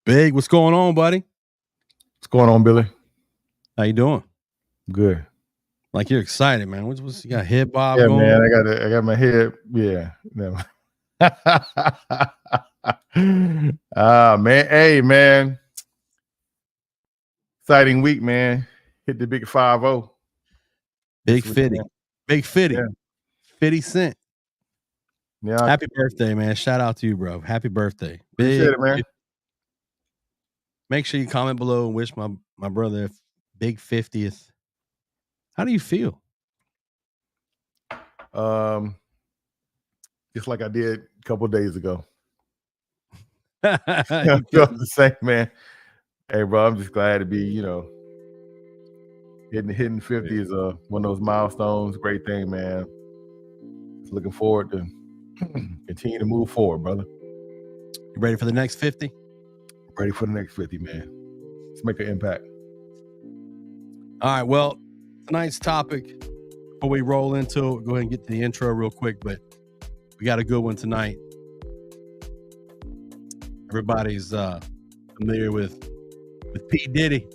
Big, what's going on, buddy? What's going on, Billy? How you doing? Good. Like you're excited, man. What's you got head bob Yeah, going? man. I got my head. Yeah. No. Man. Hey, man. Exciting week, man. Hit the big 5-0. Big 50. Man. Big 50. Yeah. 50 Cent. Yeah. Happy birthday, man. Shout out to you, bro. Happy birthday. Appreciate it, man. Make sure you comment below and wish my brother a big 50th. How do you feel? Just like I did a couple of days ago. I feel the same, man. Hey, bro, I'm just glad to be, hitting 50 is one of those milestones. Great thing, man. Just looking forward to continue to move forward, brother. You ready for the next 50? Ready for the next 50, man. Let's make an impact. All right, well, tonight's topic, before we roll into it, go ahead and get to the intro real quick, but we got a good one tonight. Everybody's familiar with PDiddy.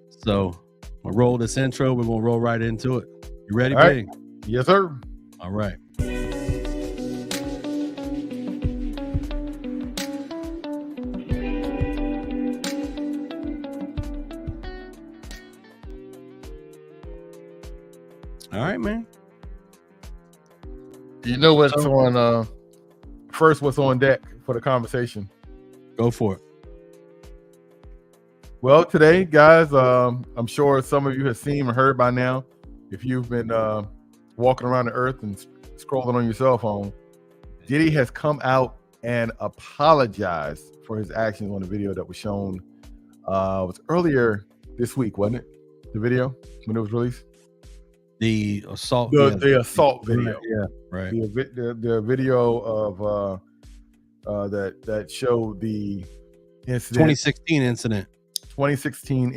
So we'll roll this intro. We're going to roll right into it. You ready, All right. Big? Yes, sir. All right. All right, man. You know what's on first, what's on deck for the conversation? Go for it. Well, today, guys, I'm sure some of you have seen or heard by now, if you've been walking around the earth and scrolling on your cell phone, Diddy has come out and apologized for his actions on the video that was shown. It was earlier this week, wasn't it? The video when it was released. The assault. The assault video. Yeah, right. The video of that showed the incident. 2016 incident. 2016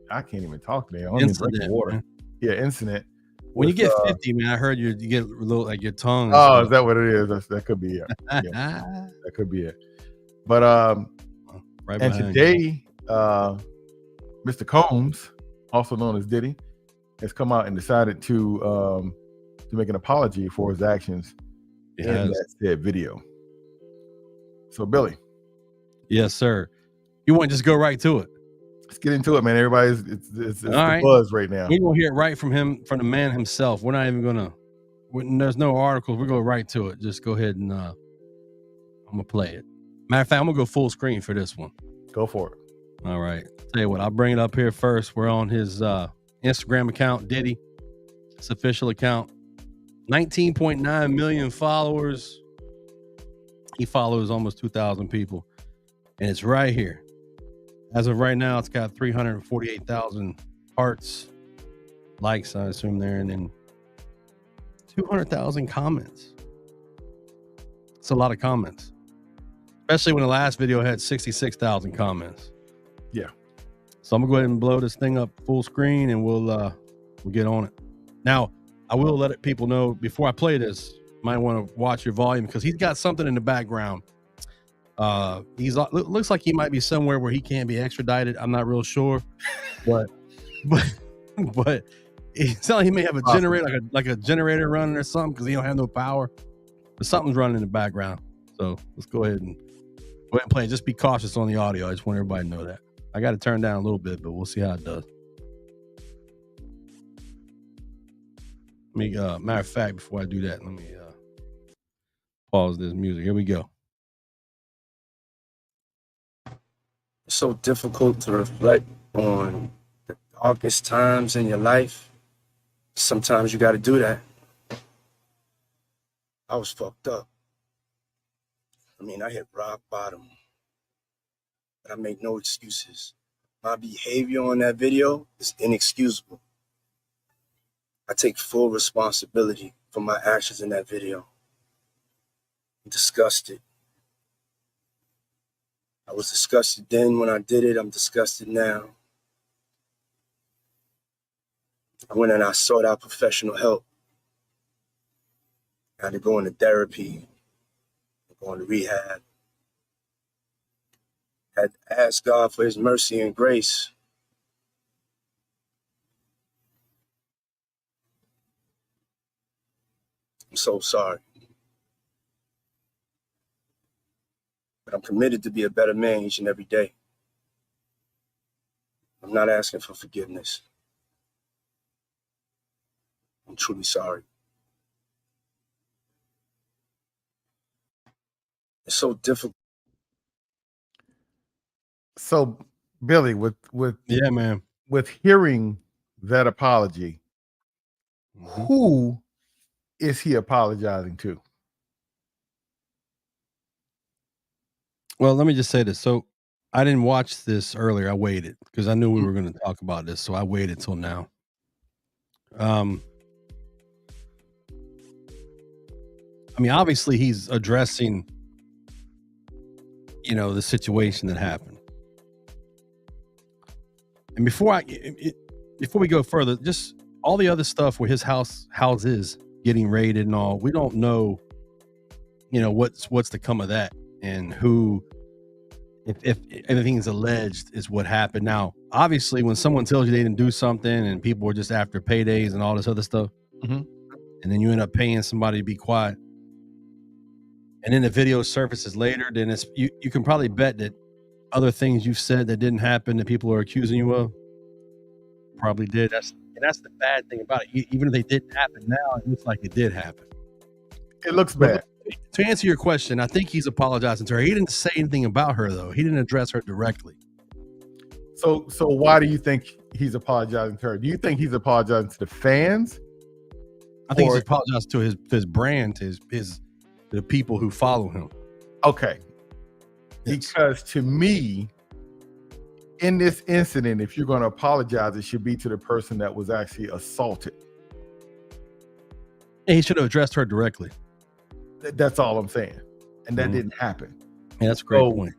I can't even talk today. I don't Incident, even drink water. Man. Yeah, incident. When you get 50, man, I heard you get a little like your tongue. Oh, is that what it is? That could be it. Yeah, that could be it. But right. And today, Mr. Combs, also known as Diddy, has come out and decided to make an apology for his actions in that said video. So, Billy. Yes, sir. You want to just go right to it? Let's get into it, man. Everybody's it's all right. Buzz right now. We're gonna hear it right from him, from the man himself. We're not even gonna. There's no articles. We're going right to it. Just go ahead and I'm gonna play it. Matter of fact, I'm gonna go full screen for this one. Go for it. All right. Tell you what, I'll bring it up here first. We're on his Instagram account, Diddy. It's official account. 19.9 million followers. He follows almost 2,000 people, and it's right here. As of right now, it's got 348,000 hearts, likes, I assume there, and then 200,000 comments. It's a lot of comments, especially when the last video had 66,000 comments. Yeah. So I'm gonna go ahead and blow this thing up full screen, and we'll get on it. Now, I will let people know before I play this. Might want to watch your volume because he's got something in the background. Looks like he might be somewhere where he can't be extradited. I'm not real sure, but it's like he may have a generator, like a generator running or something, because he don't have no power. But something's running in the background. So let's go ahead and play. Just be cautious on the audio. I just want everybody to know that. I got to turn down a little bit, but we'll see how it does. Matter of fact, before I do that, let me pause this music. Here we go. It's so difficult to reflect on the darkest times in your life. Sometimes you got to do that. I was fucked up. I hit rock bottom. But I make no excuses. My behavior on that video is inexcusable. I take full responsibility for my actions in that video. I'm disgusted. I was disgusted then when I did it. I'm disgusted now. I went and I sought out professional help. I had to go into therapy, go into rehab. Had asked God for his mercy and grace. I'm so sorry. But I'm committed to be a better man each and every day. I'm not asking for forgiveness. I'm truly sorry. It's so difficult. So, Billy, with Yeah, man. with hearing that apology, who is he apologizing to? Well, let me just say this. So I didn't watch this earlier. I waited because I knew we were going to talk about this. So I waited till now. I mean, obviously he's addressing, the situation that happened. And before we go further, just all the other stuff where his house is getting raided and all, we don't know, what's to come of that and who, if anything's alleged is what happened. Now, obviously when someone tells you they didn't do something and people are just after paydays and all this other stuff, and then you end up paying somebody to be quiet, and then the video surfaces later, then it's you can probably bet that other things you've said that didn't happen that people are accusing you of probably did. That's the bad thing about it. Even if they didn't happen now, it looks like it did happen. It looks bad. To answer your question, I think he's apologizing to her. He didn't say anything about her though. He didn't address her directly. So why do you think he's apologizing to her? Do you think he's apologizing to the fans? I think he's apologizing to his brand, to the people who follow him. Okay. Yes. Because to me, in this incident, if you're going to apologize, it should be to the person that was actually assaulted. And he should have addressed her directly. That's all I'm saying. And that didn't happen. Yeah, that's a great point.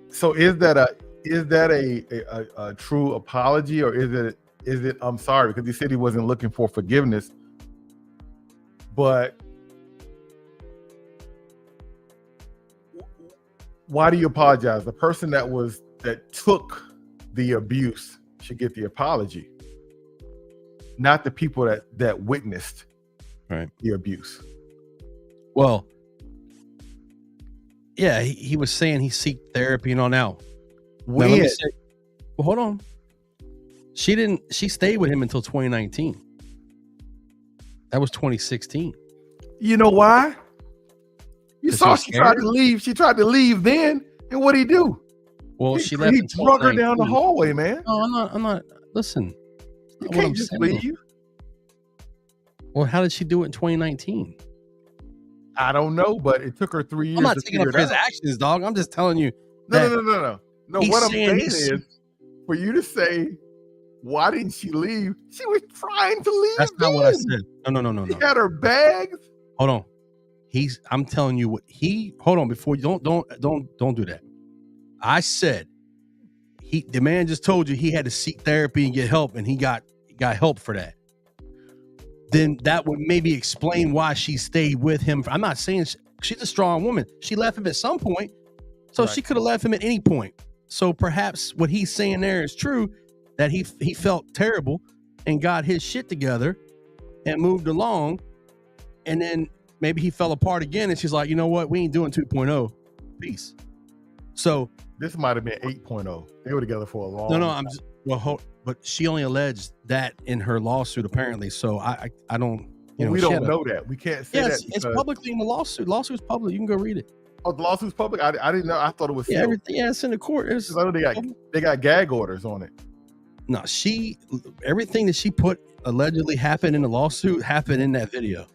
So is that a true apology, or is it I'm sorry? Because he said he wasn't looking for forgiveness. But why do you apologize? The person that took the abuse should get the apology, not the people that witnessed the abuse. Well, yeah, he was saying he seek therapy and all now. Well, hold on. She stayed with him until 2019. That was 2016. You know why? You saw she tried to leave. She tried to leave then, and what'd he do? Well, she left. He drug her down the hallway, man. No, I'm not. Listen, you can't just leave. Well, how did she do it in 2019? I don't know, but it took her 3 years. I'm not taking up for his actions, dog. I'm just telling you. No. What I'm saying is, for you to say, why didn't she leave? She was trying to leave. That's not what I said. No. She had her bags. Hold on. I'm telling you what hold on before you don't do that. I said the man just told you he had to seek therapy and get help, and he got help for that. Then that would maybe explain why she stayed with him. I'm not saying she's a strong woman. She left him at some point, so she could have left him at any point. So perhaps what he's saying there is true, that he felt terrible and got his shit together and moved along, and then maybe he fell apart again, and she's like, you know what, we ain't doing 2.0. Peace. So this might have been 8.0. They were together for a long time. But she only alleged that in her lawsuit, apparently. So I don't, we don't know that. We can't say that. It's publicly in the lawsuit. Lawsuit's public. You can go read it. Oh, the lawsuit's public? I didn't know. I thought it was sealed. Everything. Yeah, it's in the court. I know they got gag orders on it. No, everything that she put allegedly happened in the lawsuit happened in that video.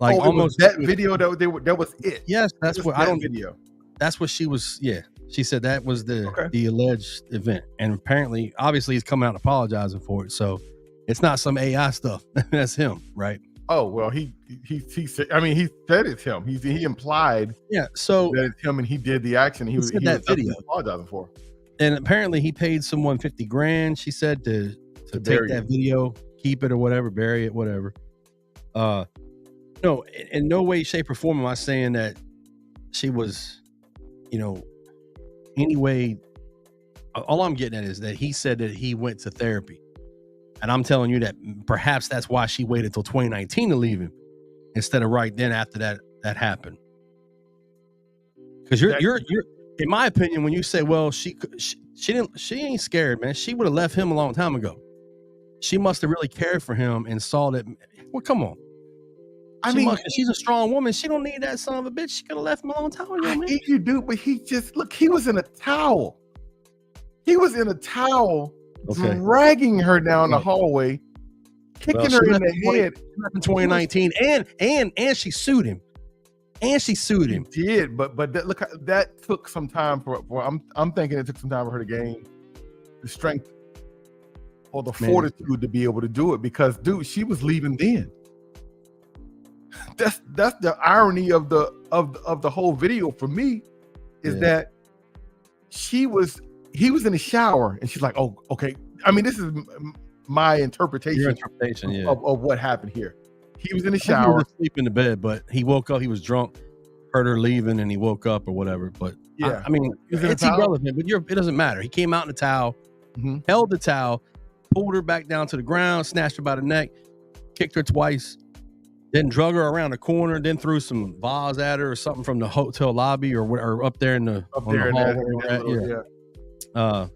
Like almost that video that was it. Yes, that's what video. That's what she was. Yeah, she said that was the alleged event, and apparently, obviously, he's coming out apologizing for it. So it's not some AI stuff. That's him, right? Oh well, he said. I mean, he said it's him. He implied. Yeah, so that it's him, and he did the action. He was that video apologizing for. And apparently, he paid someone $50,000. She said to take that video, keep it or whatever, bury it, whatever. No, in no way, shape, or form am I saying that she was, any way. All I'm getting at is that he said that he went to therapy. And I'm telling you that perhaps that's why she waited till 2019 to leave him instead of right then after that happened. Because you're in my opinion, when you say, well, she ain't scared, man. She would have left him a long time ago. She must have really cared for him and saw that. Well, come on. She's a strong woman. She don't need that son of a bitch. She could have left him a long time ago, man. You do, but he was in a towel. He was in a towel, dragging her down the hallway, kicking her in the head. In 2019, and she sued him. She did, but that took some time for I'm thinking it took some time for her to gain the strength or the fortitude to be able to do it, because dude, she was leaving then. That's the irony of the whole video for me, is that he was in the shower and she's like, oh, okay. I mean, this is my interpretation of what happened here. He was in the shower. He was asleep in the bed, but he woke up, he was drunk, heard her leaving, and he woke up or whatever. But I mean, it's irrelevant, but it doesn't matter. He came out in the towel, held the towel, pulled her back down to the ground, snatched her by the neck, kicked her twice, then drug her around the corner, then threw some vase at her or something from the hotel lobby or up there in the hall.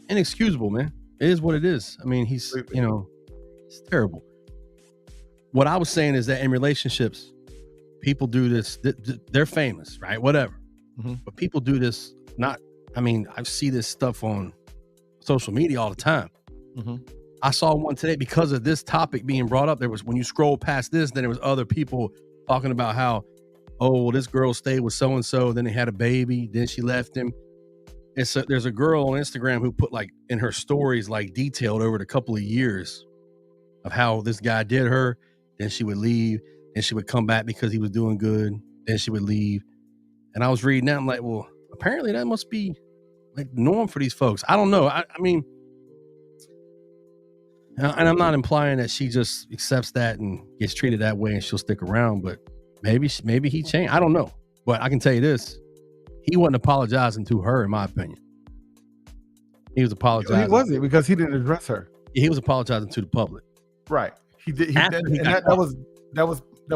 Inexcusable, man. It is what it is. I mean, it's terrible. What I was saying is that in relationships, people do this. They're famous, right? Whatever. But people do this. I see this stuff on social media all the time. I saw one today because of this topic being brought up. There was, when you scroll past this, then there was other people talking about how, this girl stayed with so-and-so, then they had a baby, then she left him. And so there's a girl on Instagram who put like in her stories, like detailed over the couple of years of how this guy did her. Then she would leave, and she would come back because he was doing good. Then she would leave. And I was reading that. I'm like, well, apparently that must be like the norm for these folks. I don't know. I mean, and I'm not implying that she just accepts that and gets treated that way and she'll stick around, but maybe he changed. I don't know. But I can tell you this. He wasn't apologizing to her, in my opinion. He was apologizing. He wasn't, because he didn't address her. He was apologizing to the public. Right. He did. That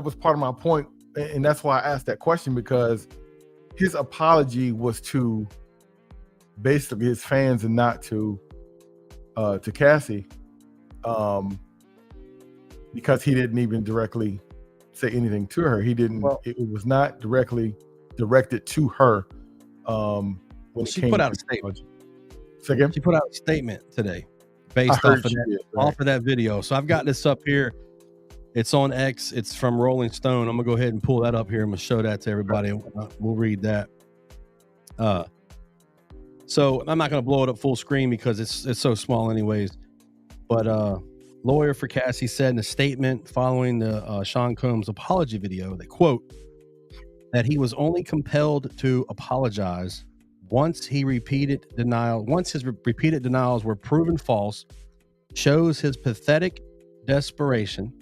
was part of my point, and that's why I asked that question, because his apology was to basically his fans and not to Cassie, because he didn't even directly say anything to her. He didn't. It was not directly directed to her. When she put out a statement. Say again? She put out a statement today based off of that video. So I've got this up here. It's on X. It's from Rolling Stone. I'm gonna go ahead and pull that up here. I'm gonna show that to everybody. We'll read that. So I'm not gonna blow it up full screen because it's so small anyways. But lawyer for Cassie said in a statement following the Sean Combs apology video that, quote, that he was only compelled to apologize once his repeated denials were proven false, shows his pathetic desperation,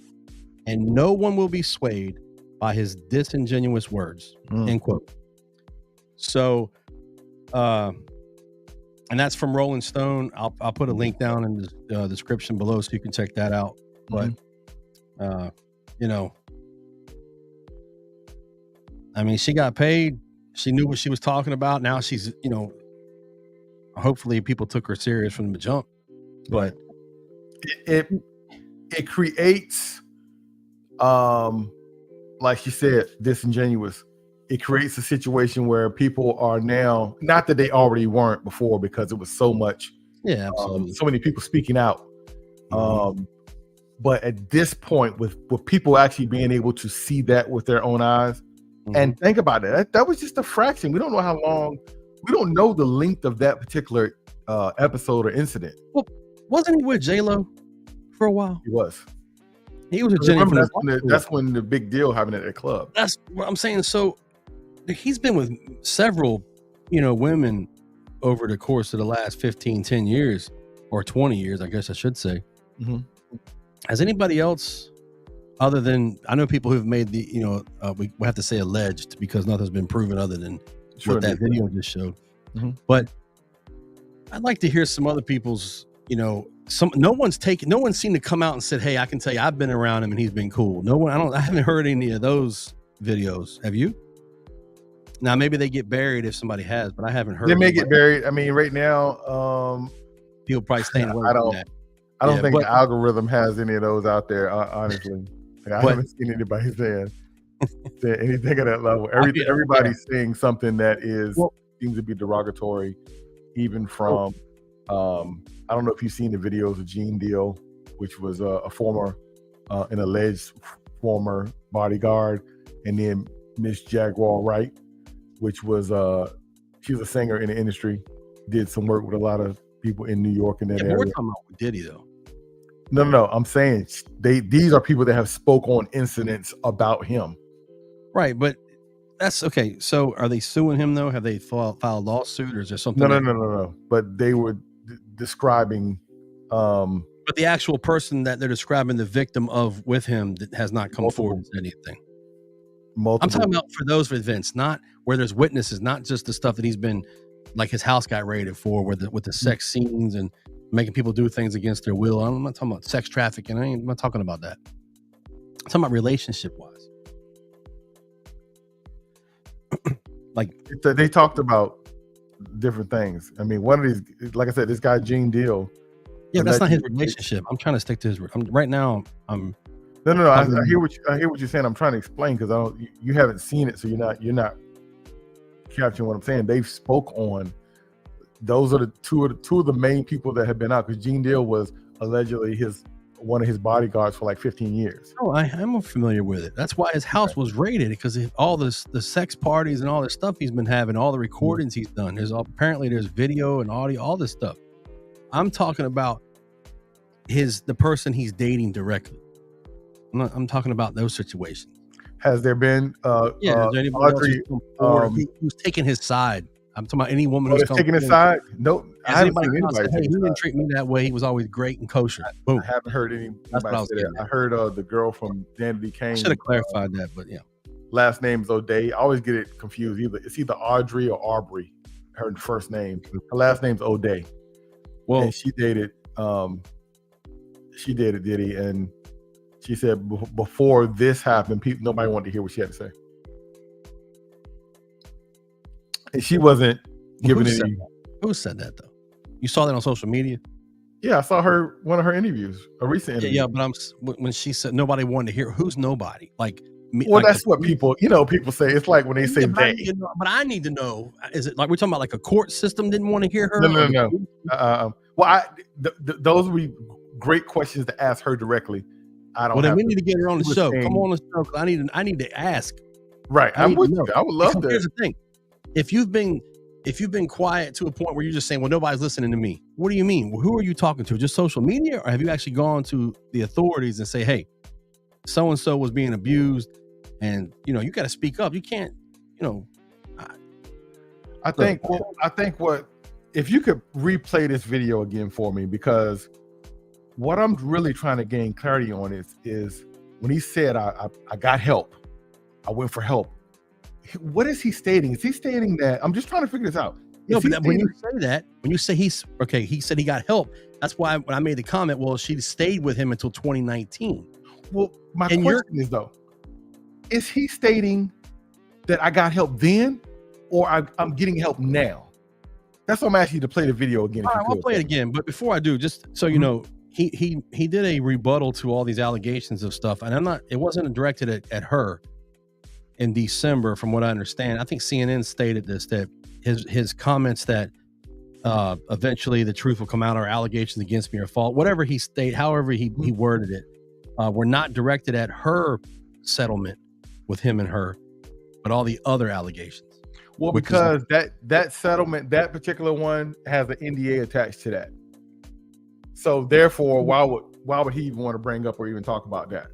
and no one will be swayed by his disingenuous words, end quote. So, and that's from Rolling Stone. I'll put a link down in the description below so you can check that out. But, I mean, she got paid. She knew what she was talking about. Now she's, hopefully people took her serious from the jump. But it creates, like you said, disingenuous. It creates a situation where people are now, not that they already weren't before, because it was so much, absolutely, so many people speaking out. But at this point, with people actually being able to see that with their own eyes, and think about it, that was just a fraction. We don't know how long. We don't know the length of that particular episode or incident. Well, wasn't he with J-Lo for a while? He was. He was a Jenny. That's when the big deal happened at the club. That's what I'm saying. So he's been with several, women over the course of the last 15, 10 years or 20 years, I guess I should say. Has anybody else, other than, I know people who've made we have to say alleged because nothing's been proven other than what that video just showed. But I'd like to hear some other people's, no one's seen to come out and said, hey, I can tell you I've been around him and he's been cool. I haven't heard any of those videos. Have you? Now maybe they get buried if somebody has, but I haven't heard. They may get buried. I mean, right now, people probably staying away from that. I don't think the algorithm has any of those out there, honestly. I haven't seen anybody saying anything at that level. Everybody's saying something that seems to be derogatory, even from I don't know if you've seen the videos of Gene Deal, which was an alleged former bodyguard, and then Miss Jaguar Wright, which was she was a singer in the industry, did some work with a lot of people in New York and that area. We're talking about with Diddy though. No. I'm saying these are people that have spoke on incidents about him. Right, but that's okay. So are they suing him though? Have they filed a lawsuit, or is there something? No. But they were describing. But the actual person that they're describing, the victim of with him, that has not come forward with anything. I'm talking about for those events, not where there's witnesses, not just the stuff that he's been, like his house got raided for, with the sex scenes and making people do things against their will. I'm not talking about sex trafficking. I'm not talking about that. I'm talking about relationship wise. Like they talked about different things. I mean, one of these, like I said, this guy Gene Deal. Yeah, that's not his relationship. I'm trying to stick to his. Right now, I'm. No. I hear what you're saying. I'm trying to explain because you haven't seen it, so you're not capturing what I'm saying. They've spoke on. Those are the two of the main people that have been out, because Gene Deal was allegedly one of his bodyguards for like 15 years. Oh, I'm familiar with it. That's why his house was raided, because all the sex parties and all this stuff he's been having, all the recordings he's done. Apparently there's video and audio, all this stuff. I'm talking about the person he's dating directly. I'm talking about those situations. Has there been is there anybody Audrey who's taking his side? I'm talking about any woman who's taking his side. No, I haven't seen anybody. Hey, he didn't treat me that way. He was always great and kosher. Boom. I haven't heard anybody say that. I heard the girl from Diddy Kane. I should have clarified that, but yeah. Last name's O'Day. I always get it confused. It's either Audrey or Aubrey. Her first name. Her last name's O'Day. Well, and she dated Diddy, and she said before this happened, nobody wanted to hear what she had to say. And she wasn't giving any. Who said that though? You saw that on social media? Yeah, I saw one of her interviews, a recent interview. Yeah, but when she said nobody wanted to hear, who's nobody? Like me? Well, like that's what people say. It's like when they say they. But I need to know. Is it like we're talking about like a court system didn't want to hear her? No. Well, those would be great questions to ask her directly. I don't. Well, then we need to get her on the show. Come on the show. I need to ask. Right, I'm with you. I would love that. Here's the thing. If you've been quiet to a point where you're just saying, well, nobody's listening to me. What do you mean? Well, who are you talking to? Just social media? Or have you actually gone to the authorities and say, hey, so-and-so was being abused, and you got to speak up. You can't, I think if you could replay this video again for me, because what I'm really trying to gain clarity on is when he said, I got help. I went for help. What is he stating? Is he stating that? I'm just trying to figure this out. No, but when you say he said he got help, that's why when I made the comment, well, she stayed with him until 2019. Well, my question is though, is he stating that I got help then, or I'm getting help now? That's what I'm asking you to play the video again. All right, I'll play it again. But before I do, just so you know, he did a rebuttal to all these allegations of stuff, and it wasn't directed at her. In December, from what I understand, I think CNN stated this, that his comments that eventually the truth will come out, or allegations against me are false, whatever he stated, however he worded it, were not directed at her settlement with him and her, but all the other allegations. Well, because that settlement, that particular one, has an NDA attached to that. So therefore, why would he even want to bring up or even talk about that?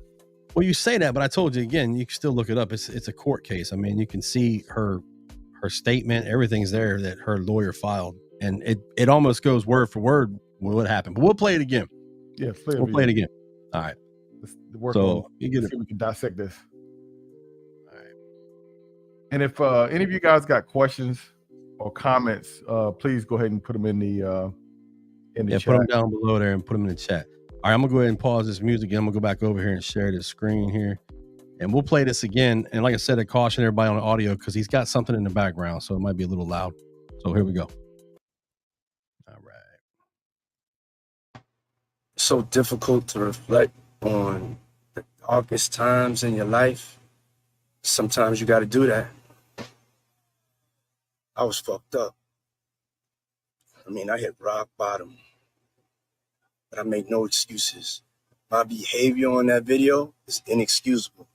Well, you say that, but I told you again, you can still look it up. It's a court case. I mean, you can see her statement. Everything's there that her lawyer filed, and it almost goes word for word what happened. But we'll play it again. Yeah, we'll play it again. All right. So you get it. We can dissect this. All right. And if any of you guys got questions or comments, please go ahead and put them in the Yeah, chat. put them down below there and put them in the chat. All right, I'm gonna go ahead and pause this music and I'm gonna go back over here and share this screen here. And we'll play this again. And like I said, I caution everybody on the audio because he's got something in the background, so it might be a little loud. So here we go. All right. It's so difficult to reflect on the darkest times in your life. Sometimes you got to do that. I was fucked up. I mean, I hit rock bottom, but I make no excuses. My behavior on that video is inexcusable.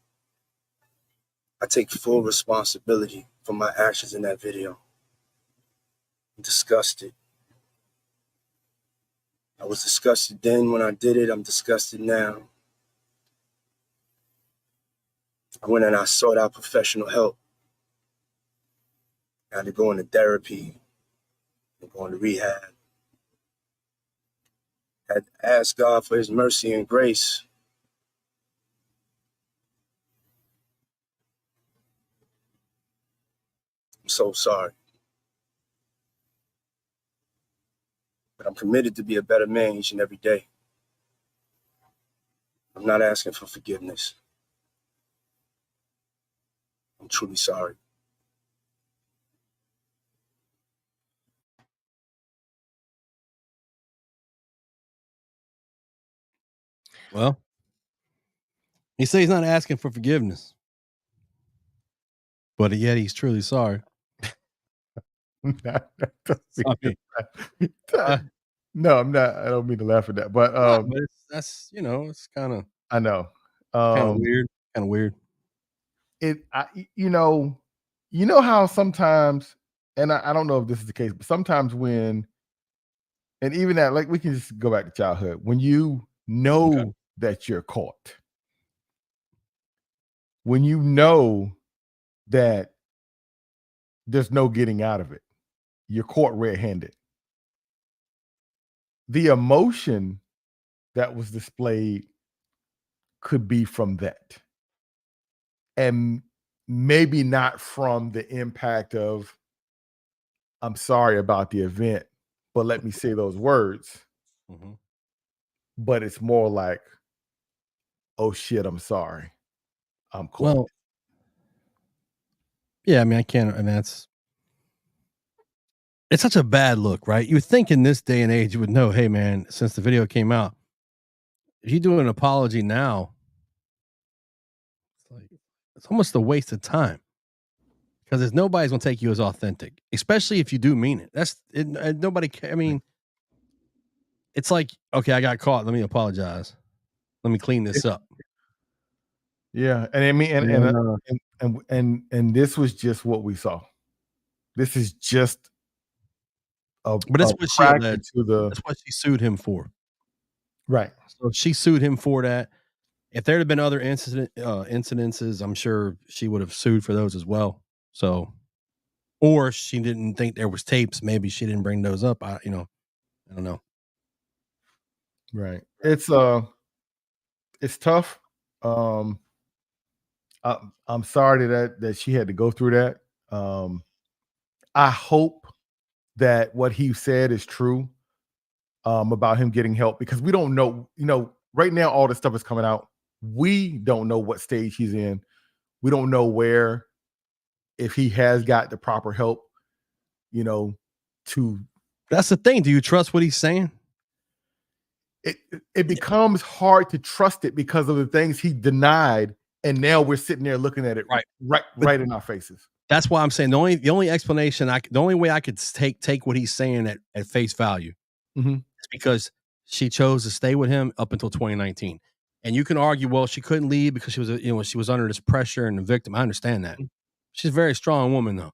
I take full responsibility for my actions in that video. I'm disgusted. I was disgusted then when I did it. I'm disgusted now. I went and I sought out professional help. I had to go into therapy and go into rehab. I had to ask God for his mercy and grace. I'm so sorry. But I'm committed to be a better man each and every day. I'm not asking for forgiveness. I'm truly sorry. Well, he says he's not asking for forgiveness, but yet he's truly sorry. Sorry. No, I'm not. I don't mean to laugh at that, but that's it's kind of. I know. Kind of weird. Kind of weird. You know how sometimes, and I don't know if this is the case, but sometimes when, and even that, like we can just go back to childhood, when you know that you're caught, when you know that there's no getting out of it, you're caught red-handed. The emotion that was displayed could be from that. And maybe not from the impact of, I'm sorry about the event, but let me say those words. Mm-hmm. But it's more like, oh shit, I'm sorry. I'm caught. Well, yeah, I mean, it's such a bad look, right? You would think in this day and age you would know, hey man, since the video came out, if you do an apology now, it's almost a waste of time. Because there's nobody's gonna take you as authentic, especially if you do mean it. That's it. Nobody. I mean, it's like, okay, I got caught. Let me apologize. Let me clean this up. Yeah, and I mean, and this was just what we saw. This is just but that's what she alleged. That's what she sued him for. Right. So she sued him for that. If there had been other incidences, I'm sure she would have sued for those as well. So, or she didn't think there was tapes. Maybe she didn't bring those up. I don't know. Right. It's tough. I'm sorry that she had to go through that. I hope that what he said is true about him getting help, because we don't know. Right now all this stuff is coming out. We don't know what stage he's in. We don't know if he has got the proper help. That's the thing. Do you trust what he's saying? It becomes hard to trust it because of the things he denied, and now we're sitting there looking at it right in our faces. That's why I'm saying the only explanation the only way I could take what he's saying at face value is because she chose to stay with him up until 2019. And you can argue, well, she couldn't leave because she was she was under this pressure and the victim. I understand that. She's a very strong woman though.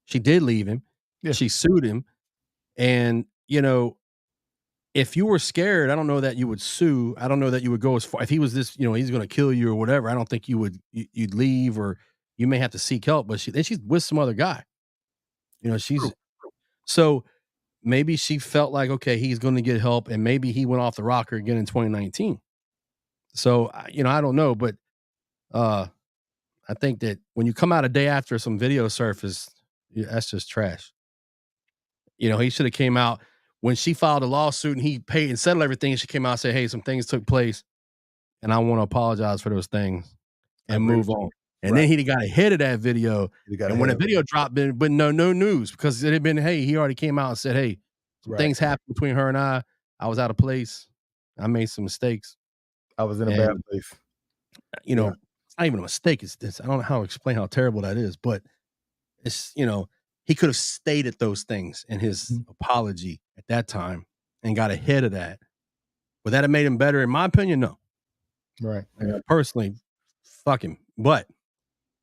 She did leave him. Yeah. She sued him. And if you were scared, I don't know that you would sue. I don't know that you would go as far. If he was this, he's going to kill you or whatever, I don't think you'd leave, or you may have to seek help. But she's with some other guy. So maybe she felt like, okay, he's going to get help, and maybe he went off the rocker again in 2019. So I don't know, but I think that when you come out a day after some video surface, that's just trash. You know, he should have came out when she filed a lawsuit and he paid and settled everything. She came out and said, "Hey, some things took place, and I want to apologize for those things and move on." And then he got ahead of that video. And when the video dropped, but no news because it had been, hey, he already came out and said, "Hey, some things happened between her and I. I was out of place. I made some mistakes. I was in a bad place." You know, it's not even a mistake. It's this. I don't know how to explain how terrible that is, but it's, you know, he could have stated those things in his apology at that time and got ahead of that. Would that have made him better? In my opinion, no. Right. Personally, fuck him. But,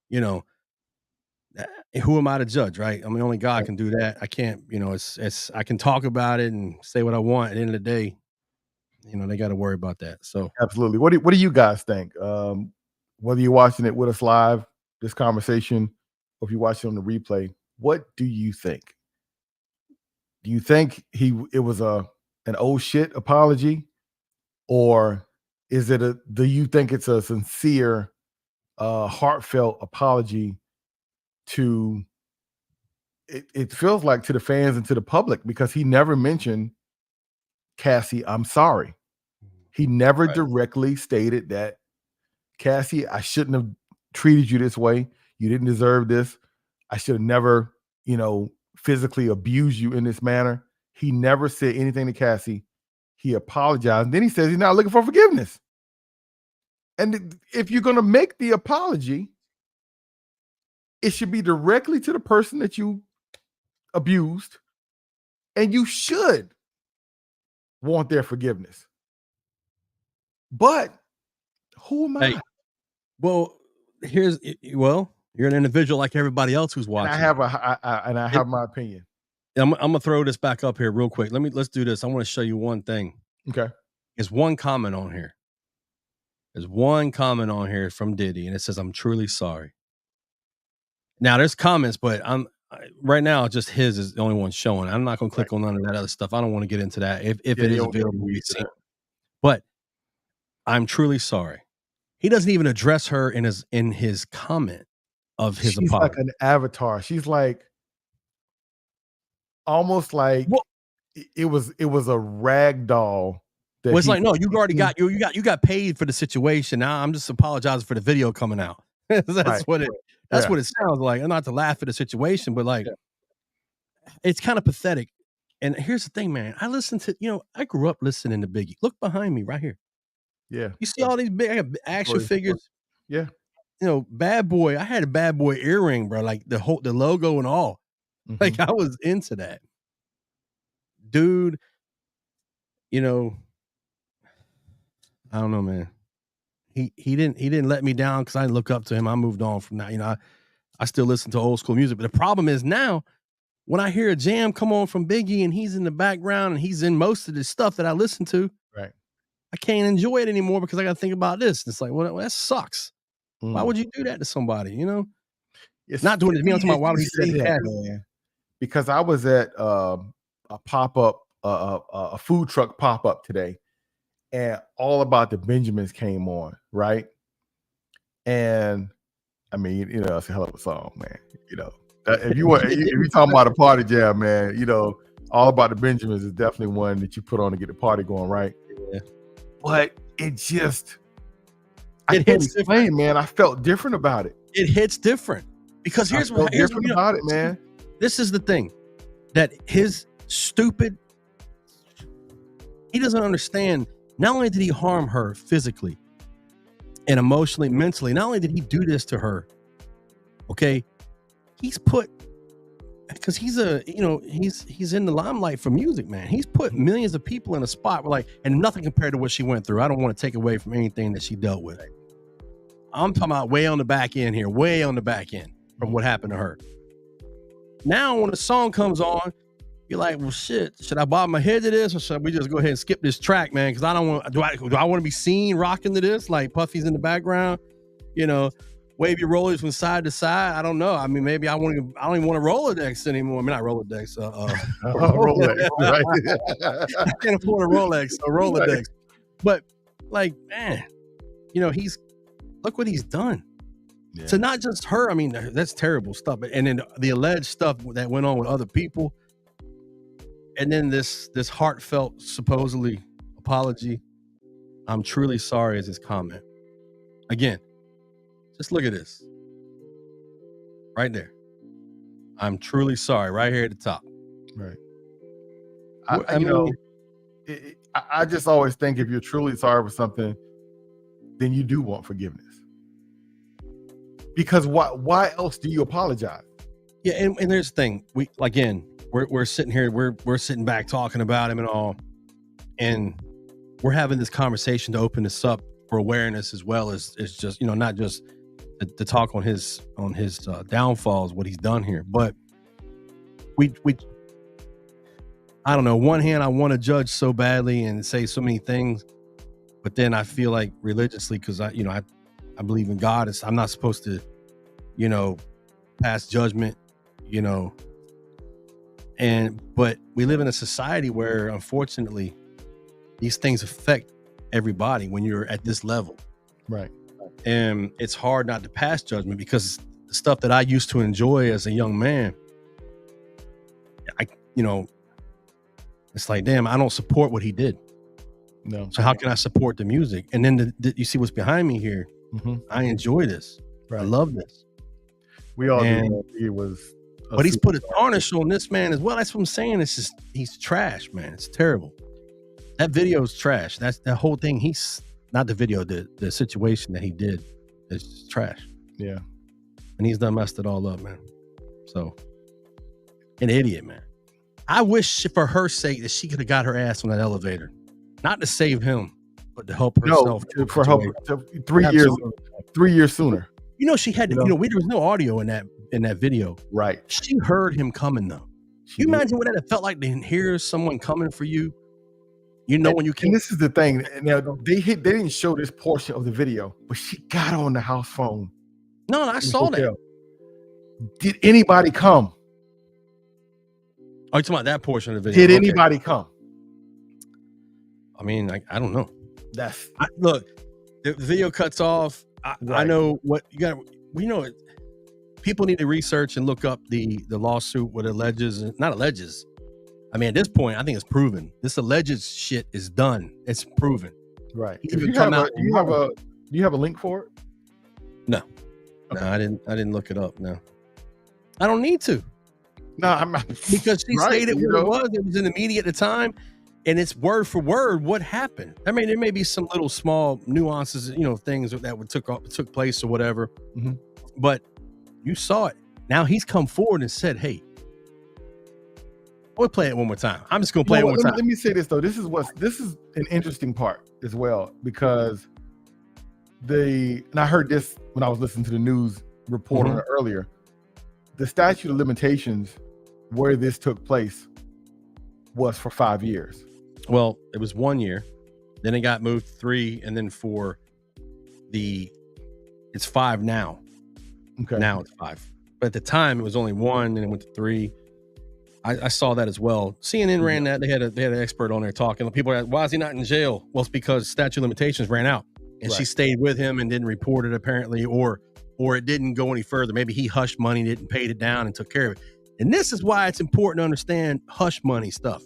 you know, who am I to judge, right? I mean, only God can do that. I can't, you know, it's I can talk about it and say what I want. At the end of the day, you know, they got to worry about that. So absolutely. What do you guys think? Whether you're watching it with us live, this conversation, or if you're watching on the replay, what do you think? Do you think it was an oh shit apology, or is it do you think it's a sincere, heartfelt apology to? It feels like to the fans and to the public, because he never mentioned, "Cassie, I'm sorry." He never directly stated that, "Cassie, I shouldn't have treated you this way. You didn't deserve this. I should have never, you know, physically abused you in this manner." He never said anything to Cassie. He apologized. And then he says he's not looking for forgiveness. And if you're going to make the apology, it should be directly to the person that you abused, and you should want their forgiveness. But who am I? Well, you're an individual like everybody else who's watching. And I have my opinion. I'm gonna throw this back up here real quick. Let's do this. I want to show you one thing. Okay. There's one comment on here. There's one comment on here from Diddy, and it says, "I'm truly sorry." Now there's comments, but right now just his is the only one showing. I'm not gonna click on none of that other stuff. I don't want to get into that. If it is available, we see. But I'm truly sorry. He doesn't even address her in his comment of his apology. She's like an avatar. She's like almost like it was a rag doll. Well, it's like, no, you already got you got paid for the situation. Now I'm just apologizing for the video coming out. That's what it sounds like. And not to laugh at the situation, but like it's kind of pathetic. And here's the thing, man. I grew up listening to Biggie. Look behind me right here. Yeah. You see all these big action figures? Yeah. You know, Bad Boy. I had a Bad Boy earring, bro. Like the logo and all. Like I was into that. Dude, you know, I don't know, man. He didn't let me down because I didn't look up to him. I moved on from that. You know, I still listen to old school music. But the problem is now, when I hear a jam come on from Biggie and he's in the background and he's in most of the stuff that I listen to, right, I can't enjoy it anymore because I got to think about this. It's like, well, that sucks. Why would you do that to somebody? You know, it's not doing it to me. I'm talking about why would he say that, man? Because I was at a pop-up, a food truck pop-up today, and All About the Benjamins came on, right? And I mean, you know, it's a hell of a song, man. You know, if you're talking about a party jam, man, you know, All About the Benjamins is definitely one that you put on to get the party going, right? Yeah. But it just, I can't explain, man. I felt different about it. It hits different because here's different about it, man. This is the thing, that his stupid, he doesn't understand. Not only did he harm her physically and emotionally, mentally, not only did he do this to her, okay, he's put, because he's in the limelight for music, man. He's put millions of people in a spot where, like, and nothing compared to what she went through. I don't want to take away from anything that she dealt with. I'm talking about way on the back end here, way on the back end from what happened to her. Now, when the song comes on, you're like, well, shit, should I bob my head to this, or should we just go ahead and skip this track, man? Because I don't want. Do I want to be seen rocking to this? Like Puffy's in the background, you know, wavy rollers from side to side. I don't know. I mean, maybe I don't even want to Rolodex anymore. I mean, not Rolodex. Rolex, right? I can't afford a Rolex, so Rolodex. Right. But like, man, you know, look what he's done. Yeah. So not just her. I mean, that's terrible stuff. And then the alleged stuff that went on with other people. And then this heartfelt, supposedly apology. I'm truly sorry as his comment. Again, just look at this. Right there. I'm truly sorry. Right here at the top. Right. I mean, I just always think if you're truly sorry for something, then you do want forgiveness. Because why else do you apologize? Yeah, and there's the thing. We're sitting here, we're sitting back talking about him and all, and we're having this conversation to open this up for awareness as well as just, not just to talk on his downfalls, what he's done here, but we I don't know. One hand, I want to judge so badly and say so many things, but then I feel like religiously, because I believe in God. I'm not supposed to, pass judgment, but we live in a society where, unfortunately, these things affect everybody when you're at this level. Right. And it's hard not to pass judgment because the stuff that I used to enjoy as a young man, it's like, damn, I don't support what he did. No. So how can I support the music? And then you see what's behind me here. Mm-hmm. I enjoy this. Right. I love this. We all do. He was, but he's put a tarnish on this man as well. That's what I'm saying. It's just, he's trash, man. It's terrible. That video is trash. That's that whole thing. He's not the video, the situation that he did is just trash. Yeah. And he's done messed it all up, man. So, an idiot, man. I wish for her sake that she could have got her ass on that elevator, not to save him, but to help herself. No, for help. 3 years sooner. She had to. There was no audio in that video. Right. She heard him coming though. You imagine what that felt like to hear someone coming for you. When you can. And this is the thing. Now they didn't show this portion of the video, but she got on the house phone. No, I saw that. Did anybody come? Oh, you're talking about that portion of the video. Did anybody come? I mean, I don't know. Look, the video cuts off. I know what you got. People need to research and look up the lawsuit what not alleges. I mean, at this point, I think it's proven. This alleged shit is done. It's proven. Right. Do you have a link for it? No. Okay. No, I didn't look it up. No. I don't need to. No, I'm not. Because she stated what it was. It was in the media at the time, and it's word for word what happened. I mean, there may be some little small nuances, things that took place or whatever. Mm-hmm. But you saw it. Now he's come forward and said, "Hey, we'll play it one more time. I'm just gonna play it one more time." Let me say this though. This is an interesting part as well, because and I heard this when I was listening to the news report on it earlier. The statute of limitations where this took place was for 5 years. Well, it was 1 year, then it got moved to 3, and then it's 5 now. Okay. Now it's 5. But at the time it was only 1, and it went to 3. I saw that as well. CNN ran that. They had an expert on there talking. People are like, why is he not in jail? Well, it's because statute of limitations ran out, and she stayed with him and didn't report it apparently, or it didn't go any further. Maybe he hushed money, didn't paid it down, and took care of it. And this is why it's important to understand hush money stuff.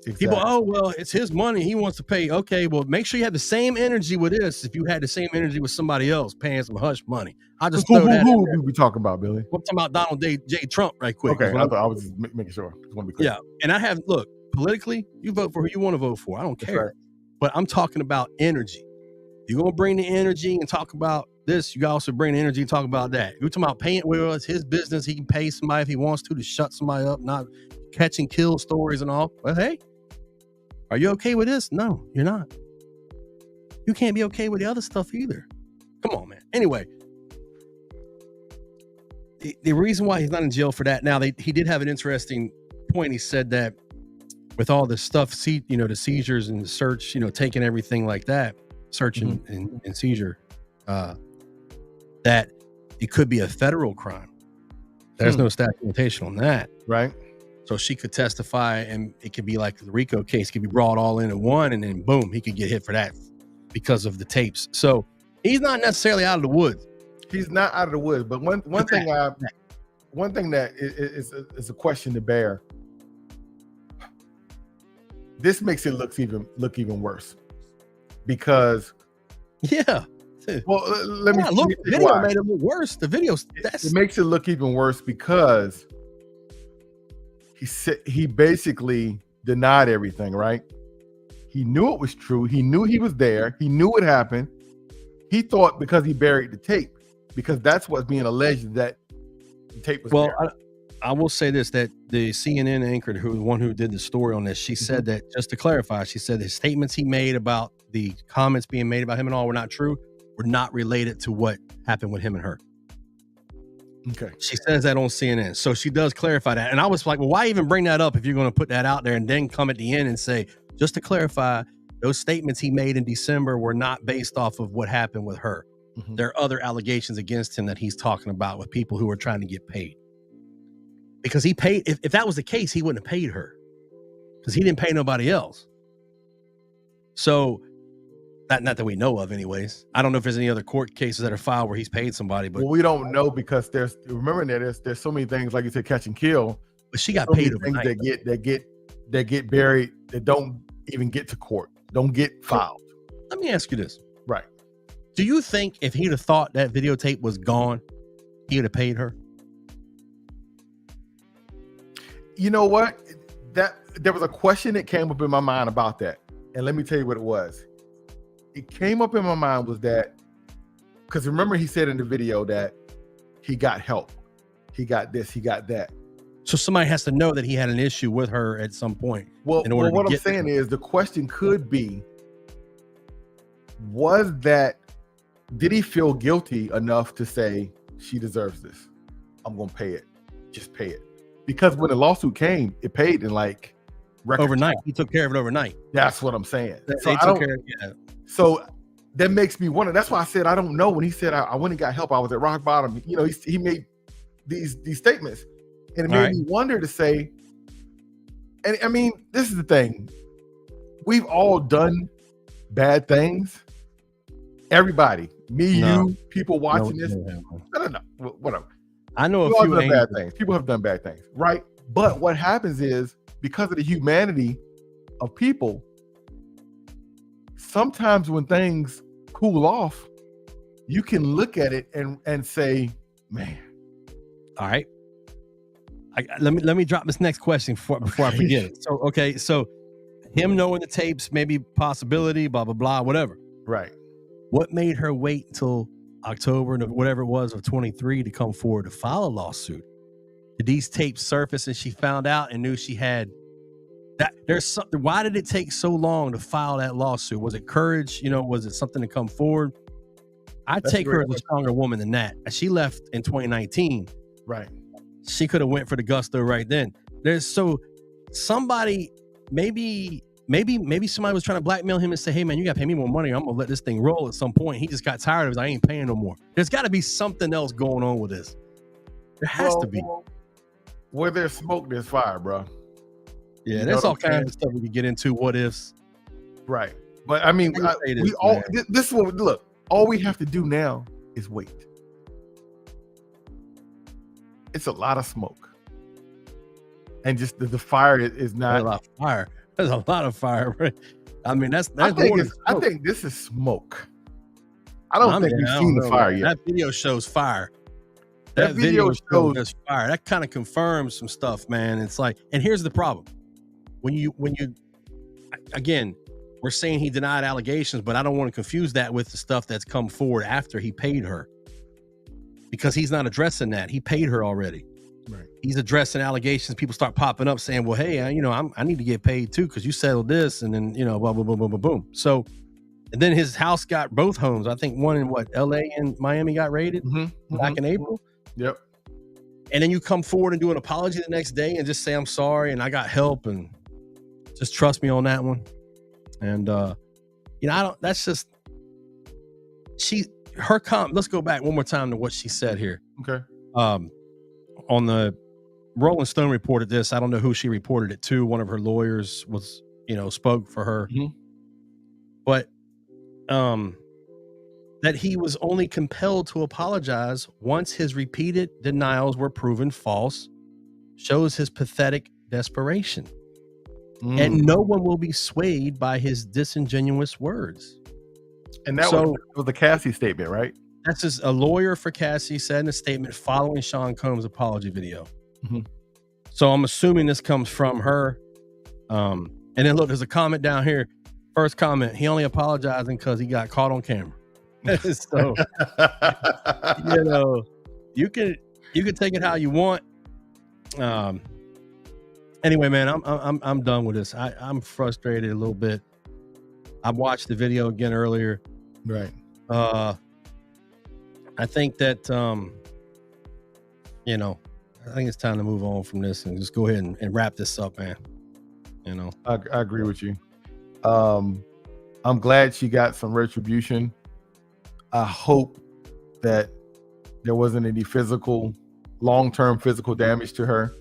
Exactly. People, oh, well, it's his money. He wants to pay. Okay, well, make sure you have the same energy with this. If you had the same energy with somebody else paying some hush money, I just throw that. Who we talking about, Billy? I'm talking about Donald J. Trump, right quick. Okay, I was just making sure. Just want to be clear. Yeah, and look, politically, you vote for who you want to vote for. I don't care. Right. But I'm talking about energy. You're gonna bring the energy and talk about this. You also bring the energy and talk about that. You're talking about paying. Well, it's his business. He can pay somebody if he wants to shut somebody up, not catch and kill stories and all. Well, hey, are you okay with this? No, you're not. You can't be okay with the other stuff either. Come on, man. Anyway, the reason why he's not in jail for that now, he did have an interesting point. He said that with all this stuff, the seizures and the search, taking everything like that, search and seizure, that it could be a federal crime. There's no statute of limitation on that. Right. So she could testify, and it could be like the RICO case, could be brought all in at one, and then boom, he could get hit for that because of the tapes. So he's not necessarily out of the woods. He's not out of the woods, but one thing that is a question to bear this makes it look even worse because Yeah. well, let me Look, see the video why. made it look worse. The video, It makes it look even worse because he basically denied everything, right? He knew it was true. He knew he was there. He knew it happened. He thought because he buried the tape, because that's what's being alleged, that the tape was buried. I will say this, that the CNN anchor, the one who did the story on this, she said that, just to clarify, she said the statements he made about the comments being made about him and all were not true, were not related to what happened with him and her. Okay. She says that on CNN. So she does clarify that. And I was like, well, why even bring that up if you're going to put that out there and then come at the end and say, just to clarify, those statements he made in December were not based off of what happened with her. There are other allegations against him that he's talking about with people who are trying to get paid. Because he paid, if that was the case, he wouldn't have paid her because he didn't pay nobody else. So, not that we know of anyways. I don't know if there's any other court cases that are filed where he's paid somebody, but well, we don't know because there's so many things, like you said, catch and kill. But she got so paid many overnight. things that get buried, that don't even get to court, don't get filed. Let me ask you this. Right. Do you think if he'd have thought that videotape was gone, he would have paid her? You know what? That there was a question that came up in my mind about that. And let me tell you what it was. It came up in my mind was that, because remember he said in the video that he got help. He got this, he got that. So somebody has to know that he had an issue with her at some point. Well, what I'm saying is the question could be, did he feel guilty enough to say, she deserves this? I'm going to pay it. Just pay it. Because when the lawsuit came, it paid in like overnight. He took care of it overnight. That's what I'm saying. So that makes me wonder. That's why I said I don't know. When he said I went and got help, I was at rock bottom. You know, he made these statements, and it made me wonder to say. And I mean, this is the thing. We've all done bad things. Everybody, you, people watching this. No, whatever. I know a few bad things. People have done bad things, right? But what happens is, because of the humanity of people, sometimes when things cool off, you can look at it and say, man. All right. Let me drop this next question before I forget it. So him knowing the tapes, maybe possibility, blah, blah, blah, whatever. Right. What made her wait until October, whatever it was, of 23 to come forward to file a lawsuit? Did these tapes surface and she found out and knew she had that? There's something. Why did it take so long to file that lawsuit? Was it courage? You know, was it something to come forward? I take her as a stronger woman than that. She left in 2019. Right. She could have went for the gusto right then. Somebody, maybe somebody was trying to blackmail him and say, hey man, you got to pay me more money. I'm going to let this thing roll at some point. He just got tired of it. I ain't paying no more. There's got to be something else going on with this. There has to be. Where there's smoke, there's fire, bro. Yeah, there's all kinds of stuff we can get into. What ifs. Right. But I mean, this is what, look, all we have to do now is wait. It's a lot of smoke. And just the fire is not. There's a lot of fire. There's a lot of fire, right? I mean, I think this is smoke. I don't think we've seen the fire yet. That video shows fire. That video shows fire. That kind of confirms some stuff, man. It's like, and here's the problem. When you again, we're saying he denied allegations, but I don't want to confuse that with the stuff that's come forward after he paid her, because he's not addressing that. He paid her already. Right. He's addressing allegations. People start popping up saying, well, hey, I need to get paid too, because you settled this, and then, blah, blah, blah, blah, blah, boom. So, and then his house got both homes. I think one in LA and Miami got raided back in April. Yep. And then you come forward and do an apology the next day and just say, I'm sorry, and I got help, and just trust me on that one. And, that's just, let's go back one more time to what she said here. Okay. On the Rolling Stone reported this. I don't know who she reported it to. One of her lawyers was, spoke for her. But that he was only compelled to apologize once his repeated denials were proven false, shows his pathetic desperation. and no one will be swayed by his disingenuous words. And that was the Cassies statement, right? That's just a lawyer for Cassies said in a statement following Sean Combs' apology video. So I'm assuming this comes from her. And then look, there's a comment down here. First comment, he only apologizing because he got caught on camera. So you know, you can take it how you want. Anyway, man, I'm done with this. I'm frustrated a little bit. I watched the video again earlier. Right. I think that you know, I think it's time to move on from this and just go ahead and wrap this up, man. You know, I agree with you. I'm glad she got some retribution. I hope that there wasn't any long-term physical damage to her.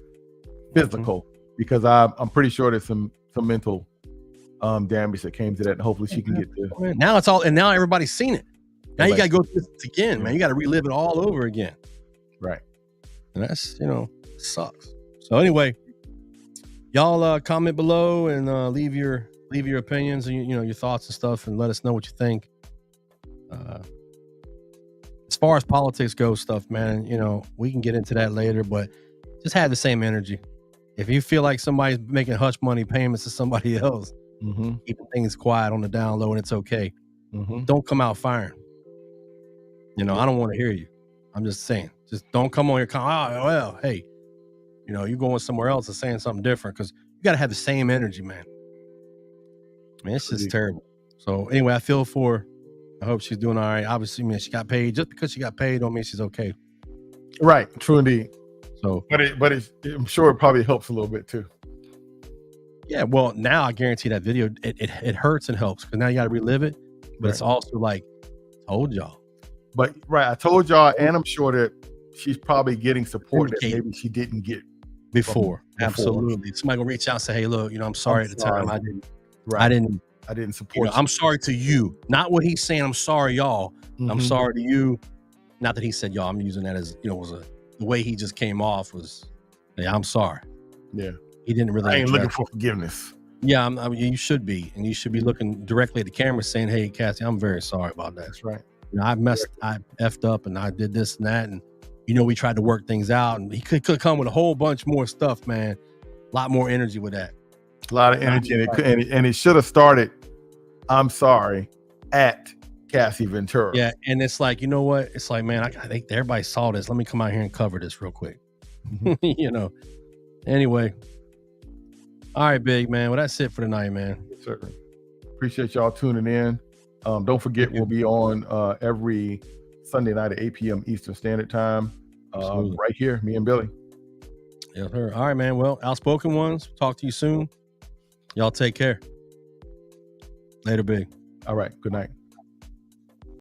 Because I'm pretty sure there's some mental damage that came to that, and hopefully she can get to. Now it's all, and now everybody's seen it. Now you got to go through this again, man. You got to relive it all over again. Right. And that's, sucks. So anyway, y'all comment below and leave your opinions and your thoughts and stuff, and let us know what you think. As far as politics goes, stuff, man, we can get into that later, but just have the same energy. If you feel like somebody's making hush money payments to somebody else, keeping things quiet on the down low, and it's okay. Don't come out firing. I don't want to hear you. I'm just saying, just don't come on here. Hey, you're going somewhere else and saying something different, because you got to have the same energy, man. Man, it's just terrible. So anyway, I feel for her. I hope she's doing all right. Obviously, man, she got paid. Just because she got paid don't mean she's okay. Right. True indeed. So, but I'm sure it probably helps a little bit too. Yeah. Well, now I guarantee that video, it hurts and helps, because now you got to relive it. But it's also like, told y'all. But I told y'all, and I'm sure that she's probably getting support that maybe she didn't get before. Absolutely. Somebody gonna reach out and say, hey, look, I'm sorry at the time. I didn't support you. I'm sorry to you. Not what he's saying. I'm sorry, y'all. I'm sorry to you. Not that he said y'all. I'm using that as, was the way he just came off was, hey, I'm sorry. Yeah. He didn't really. I ain't looking for forgiveness. Yeah, I mean, you should be. And you should be looking directly at the camera saying, hey, Cassie, I'm very sorry about that. That's right. I effed up and I did this and that. And, we tried to work things out. And he could come with a whole bunch more stuff, man. A lot more energy with that. A lot of energy. And it should have started, I'm sorry, at Cassie Ventura. Yeah. And it's like, you know what? It's like, man, I think everybody saw this. Let me come out here and cover this real quick. Anyway. All right, big man. Well, that's it for tonight, man. Yes, sir. Appreciate y'all tuning in. Don't forget, we'll be on every Sunday night at 8 p.m. Eastern Standard Time. Right here, me and Billy. Yes, sir. All right, man. Well, Outspoken Ones, talk to you soon. Y'all take care. Later, big. All right. Good night.